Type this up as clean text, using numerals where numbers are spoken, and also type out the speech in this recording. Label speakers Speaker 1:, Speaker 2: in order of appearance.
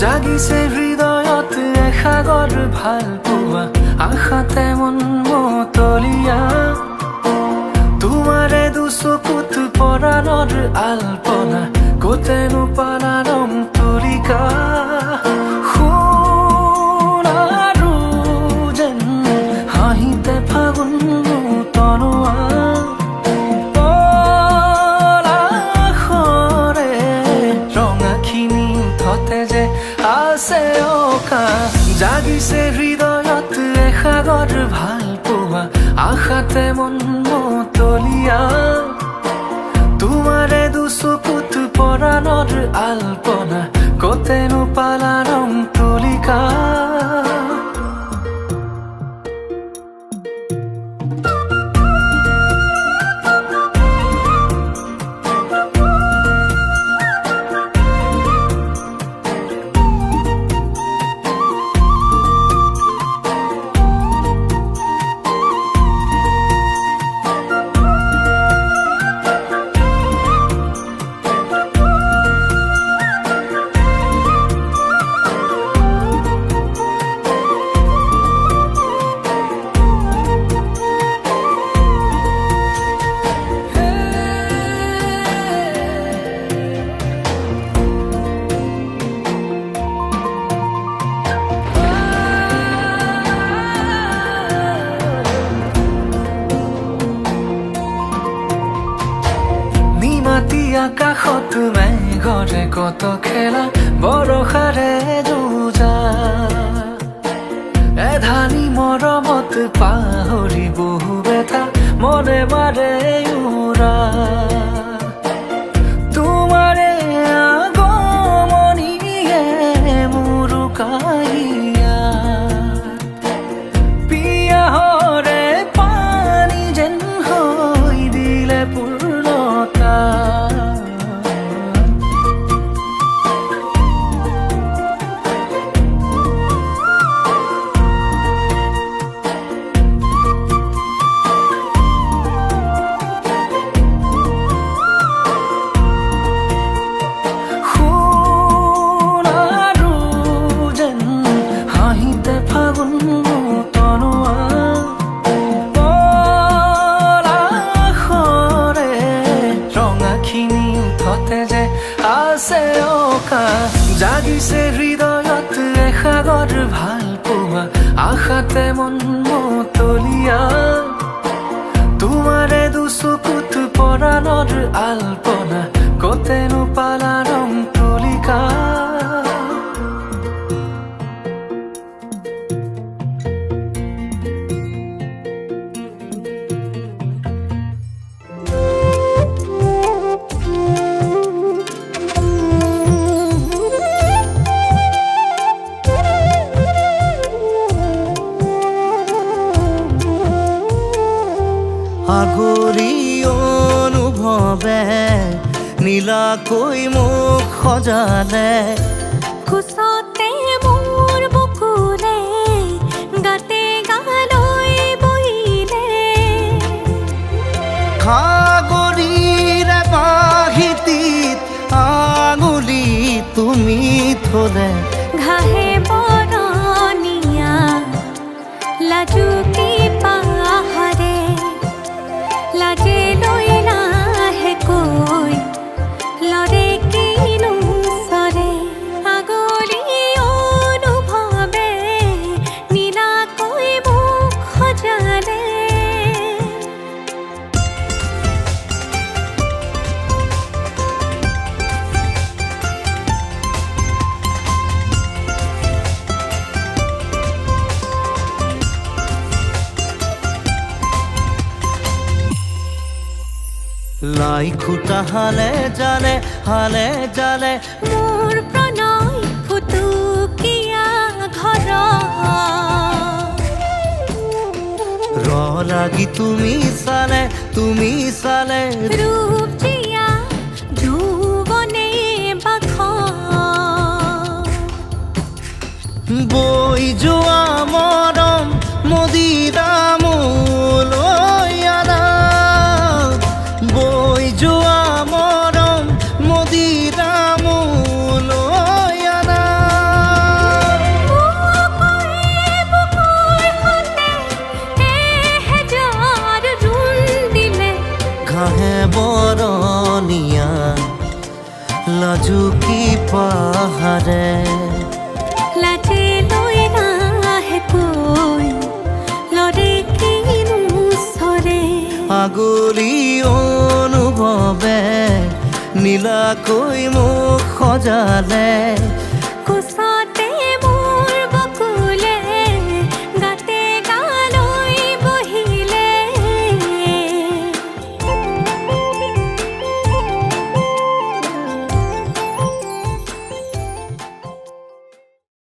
Speaker 1: জাগিছে হৃদয়ত এসাগৰ ভাল পোৱা আশা তেমন মতলীয়া তোমাৰে দুচকুত পৰাণৰ আলপনা কতেনো পালাৰম তুলিকা সোণাৰু যেন হাঁহিতে ফাগুন তনোৱা পলাশৰে ৰঙাখিনি উঠতে যে আছে অকা জাগিছে হৃদয়ত এসাগৰ ভাল পোৱা আশাতে মন মতলীয়া তোমাৰে দুচকুত পৰাণৰ আলপনা কতেনো পালাৰম তুলিকা আকাশত মেঘৰে কত খেলা বৰষাৰে যুঁজা এধানি মৰমত পাহৰি বহু বেথা মনে মাৰে উৰা তোমাৰে আগমনিয়ে মোৰ কাহিয়া পিয়াহৰে পানী যেন হৈ দিলে পূৰ্ণতা জাগিছে হৃদয়ত এসাগৰ ভাল পোৱা আশাতে মন মতলীয়া তোমাৰে দুচকুত পৰাণৰ আলপনা কতেনো পালাৰম তুলিকা
Speaker 2: আগৰি অনুভৱে নীলাকৈ মোক সজালে
Speaker 3: কোচতে মোৰ বুকুৰে গাতে গালৈ বহিলে
Speaker 2: সাগৰীৰে বাহিতিত আঙুলি তুমি থলে
Speaker 3: ঘাহে বৰণীয়া লাজুকী পাহাৰে লাজে লৈ নাহে কৈ লৰে কিনো চৰে আগলি অনুভৱে নীলাকৈ মোক সজালে
Speaker 2: লাই খুটা হালে জালে
Speaker 3: মোৰ প্ৰণয় ফুটুকীয়া ঘৰ
Speaker 2: ৰাগী তুমি চালে
Speaker 3: ৰূপ জিয়া যৌৱনে বাখ
Speaker 2: বৈ যোৱা মৰম মদিৰামলৈ আনা বৈ যোৱা মৰম মদিৰামলৈ আনা ঘাঁহে বৰণীয়া লাজুকী পাহাৰে
Speaker 3: লাজে লৈ নাহে কৈ লৰে কিনো চৰে
Speaker 2: আগলি অনুভৱে নীলাকৈ মোক সজালে